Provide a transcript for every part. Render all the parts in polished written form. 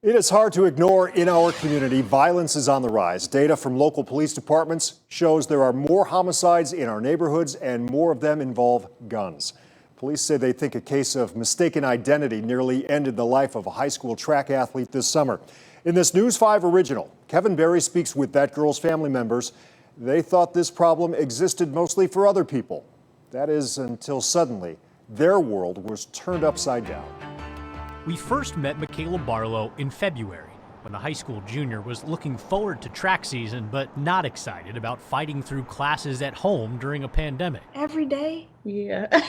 It is hard to ignore in our community. Violence is on the rise. Data from local police departments shows there are more homicides in our neighborhoods and more of them involve guns. Police say they think a case of mistaken identity nearly ended the life of a high school track athlete this summer. In this News 5 original, Kevin Berry speaks with that girl's family members. They thought this problem existed mostly for other people. That is until suddenly their world was turned upside down. We first met Makayla Barlow in February, when the high school junior was looking forward to track season, but not excited about fighting through classes at home during a pandemic. Every day? Yeah.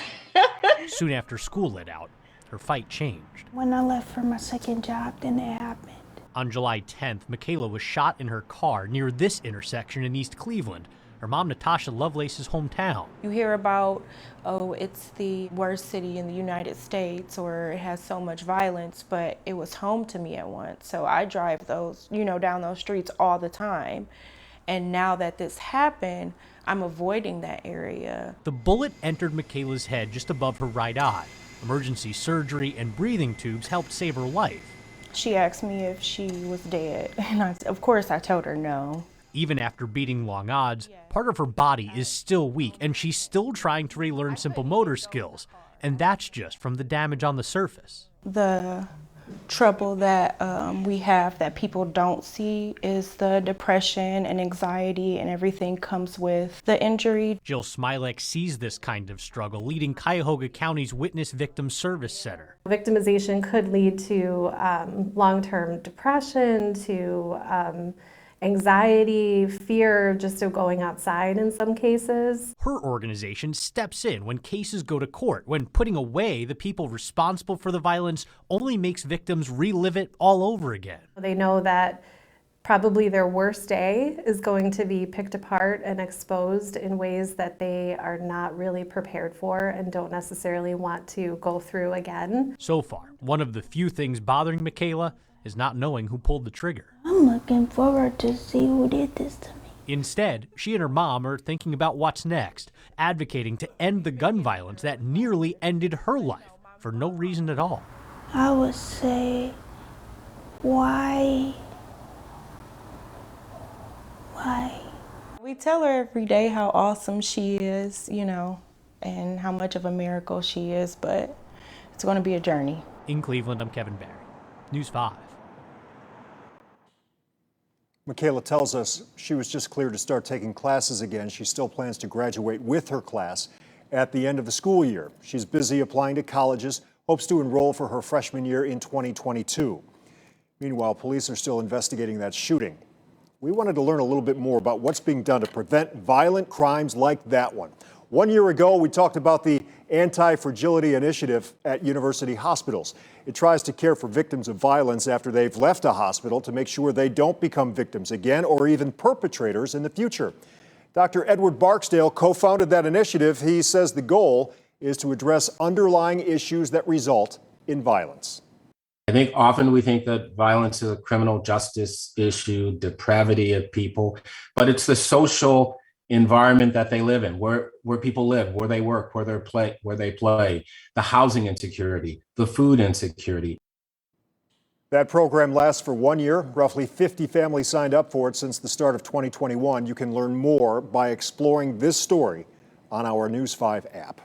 Soon after school let out, her fight changed. When I left for my second job, then it happened. On July 10th, Makayla was shot in her car near this intersection in East Cleveland, her mom Natasha Lovelace's hometown. You hear about, oh, it's the worst city in the United States, or it has so much violence, but it was home to me at once. So I drive those, down those streets all the time. And now that this happened, I'm avoiding that area. The bullet entered Makayla's head just above her right eye. Emergency surgery and breathing tubes helped save her life. She asked me if she was dead, and of course I told her no. Even after beating long odds, part of her body is still weak, and she's still trying to relearn simple motor skills. And that's just from the damage on the surface. The trouble that we have that people don't see is the depression and anxiety and everything comes with the injury. Jill Smilek sees this kind of struggle, leading Cuyahoga County's Witness Victim Service Center. Victimization could lead to long-term depression, to anxiety, fear just of going outside in some cases. Her organization steps in when cases go to court, when putting away the people responsible for the violence only makes victims relive it all over again. They know that probably their worst day is going to be picked apart and exposed in ways that they are not really prepared for and don't necessarily want to go through again. So far, one of the few things bothering Makayla is not knowing who pulled the trigger. I'm looking forward to see who did this to me. Instead, she and her mom are thinking about what's next, advocating to end the gun violence that nearly ended her life for no reason at all. I would say, why? We tell her every day how awesome she is, and how much of a miracle she is, but it's going to be a journey. In Cleveland, I'm Kevin Berry, News 5. Makayla tells us she was just cleared to start taking classes again. She still plans to graduate with her class at the end of the school year. She's busy applying to colleges, hopes to enroll for her freshman year in 2022. Meanwhile, police are still investigating that shooting. We wanted to learn a little bit more about what's being done to prevent violent crimes like that one. 1 year ago, we talked about the Anti-Fragility Initiative at university hospitals. It tries to care for victims of violence after they've left a hospital to make sure they don't become victims again or even perpetrators in the future. Dr. Edward Barksdale co-founded that initiative. He says the goal is to address underlying issues that result in violence. I think often we think that violence is a criminal justice issue, depravity of people, but it's the social environment that they live in, where people live, where they work, where they play, the housing insecurity, the food insecurity. That program lasts for 1 year. Roughly 50 families signed up for it since the start of 2021. You can learn more by exploring this story on our News 5 app.